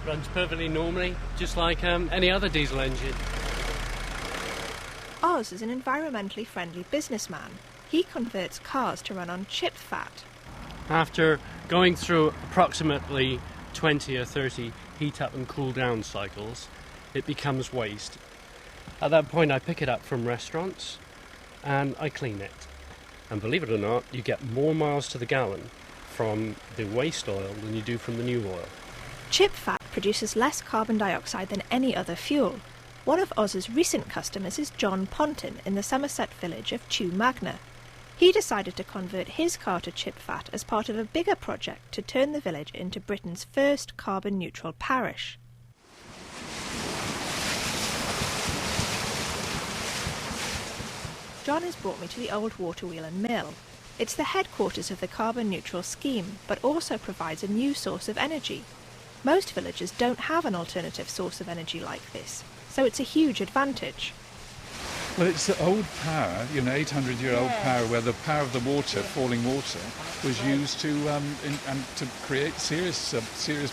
Runs perfectly normally, just like any other diesel engine. Oz is an environmentally friendly businessman. He converts cars to run on chip fat. After going through approximately 20 or 30 heat up and cool down cycles, it becomes waste. At that point I pick it up from restaurants and I clean it. And believe it or not, you get more miles to the gallon from the waste oil than you do from the new oil. Chip fat produces less carbon dioxide than any other fuel. One of Oz's recent customers is John Ponton in the Somerset village of Chew Magna. He decided to convert his car to chip fat as part of a bigger project to turn the village into Britain's first carbon-neutral parish. John has brought me to the old water wheel and mill. It's the headquarters of the carbon-neutral scheme, but also provides a new source of energy. Most villages don't have an alternative source of energy like this, so it's a huge advantage. Well, it's the old power, 800-year-old power, where the power of the water, falling water, was used to create serious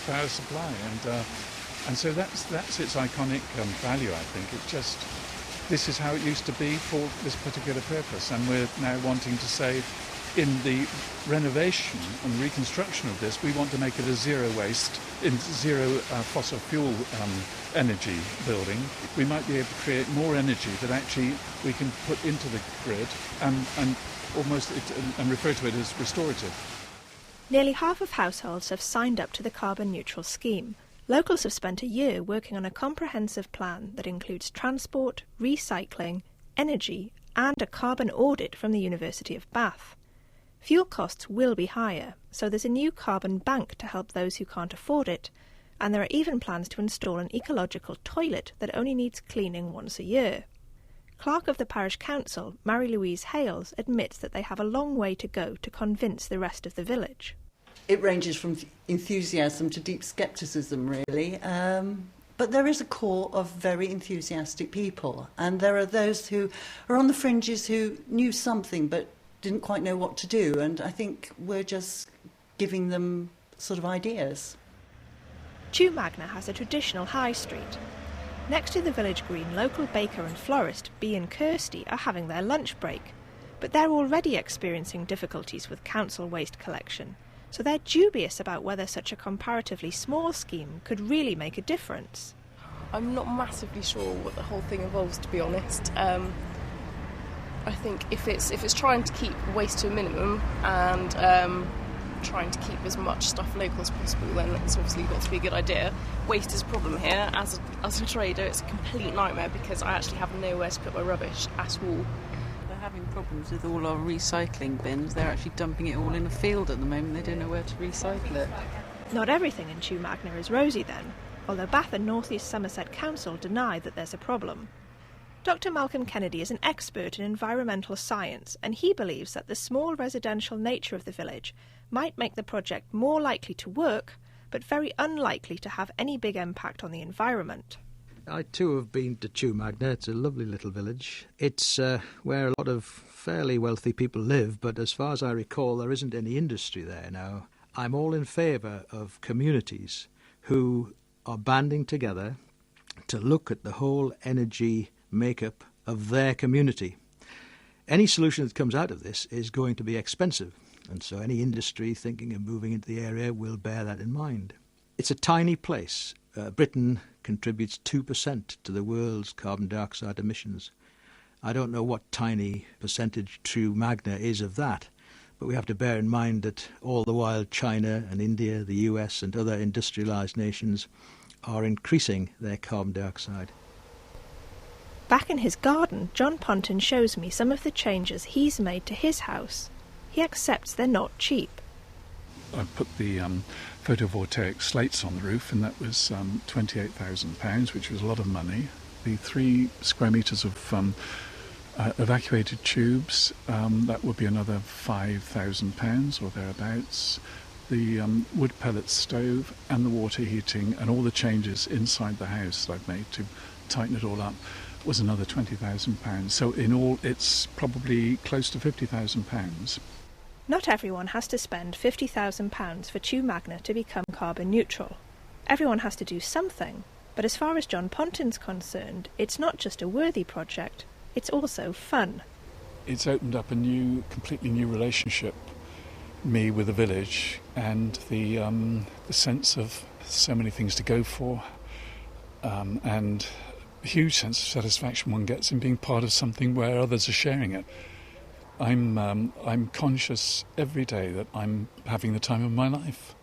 power supply, and so that's its iconic value. I think this is how it used to be for this particular purpose, and we're now wanting to say, in the renovation and reconstruction of this, we want to make it a zero waste, zero fossil fuel energy building. We might be able to create more energy that actually we can put into the grid and refer to it as restorative. Nearly half of households have signed up to the carbon neutral scheme. Locals have spent a year working on a comprehensive plan that includes transport, recycling, energy and a carbon audit from the University of Bath. Fuel costs will be higher, so there's a new carbon bank to help those who can't afford it, and there are even plans to install an ecological toilet that only needs cleaning once a year. Clerk of the Parish Council, Mary-Louise Hales, admits that they have a long way to go to convince the rest of the village. It ranges from enthusiasm to deep scepticism, really, but there is a core of very enthusiastic people, and there are those who are on the fringes who knew something but didn't quite know what to do, and I think we're just giving them sort of ideas. Chew Magna has a traditional high street. Next to the village green, local baker and florist Bea and Kirsty are having their lunch break, but they're already experiencing difficulties with council waste collection, so they're dubious about whether such a comparatively small scheme could really make a difference. I'm not massively sure what the whole thing involves, to be honest. I think if it's trying to keep waste to a minimum and trying to keep as much stuff local as possible, then it's obviously got to be a good idea. Waste is a problem here. As a trader, it's a complete nightmare because I actually have nowhere to put my rubbish at all. They're having problems with all our recycling bins. They're actually dumping it all in a field at the moment. They don't know where to recycle it. Not everything in Chew Magna is rosy then, although Bath and North East Somerset Council deny that there's a problem. Dr. Malcolm Kennedy is an expert in environmental science, and he believes that the small residential nature of the village might make the project more likely to work, but very unlikely to have any big impact on the environment. I too have been to Chew Magna. It's a lovely little village. It's where a lot of fairly wealthy people live, but as far as I recall, there isn't any industry there now. I'm all in favour of communities who are banding together to look at the whole energy makeup of their community. Any solution that comes out of this is going to be expensive, and so any industry thinking of moving into the area will bear that in mind. It's a tiny place. Britain contributes 2% to the world's carbon dioxide emissions. I don't know what tiny percentage Chew Magna is of that, but we have to bear in mind that all the while China and India, the US and other industrialised nations are increasing their carbon dioxide. Back in his garden, John Ponton shows me some of the changes he's made to his house. He accepts they're not cheap. I put the photovoltaic slates on the roof, and that was £28,000, which was a lot of money. The 3 square metres of evacuated tubes, that would be another £5,000 or thereabouts. The wood pellet stove and the water heating and all the changes inside the house that I've made to tighten it all up was another £20,000. So in all, it's probably close to £50,000. Not everyone has to spend £50,000 for Chew Magna to become carbon neutral. Everyone has to do something, but as far as John Pontin's concerned, it's not just a worthy project, it's also fun. It's opened up a completely new relationship, me with the village, and the sense of so many things to go for, and a huge sense of satisfaction one gets in being part of something where others are sharing it. I'm conscious every day that I'm having the time of my life.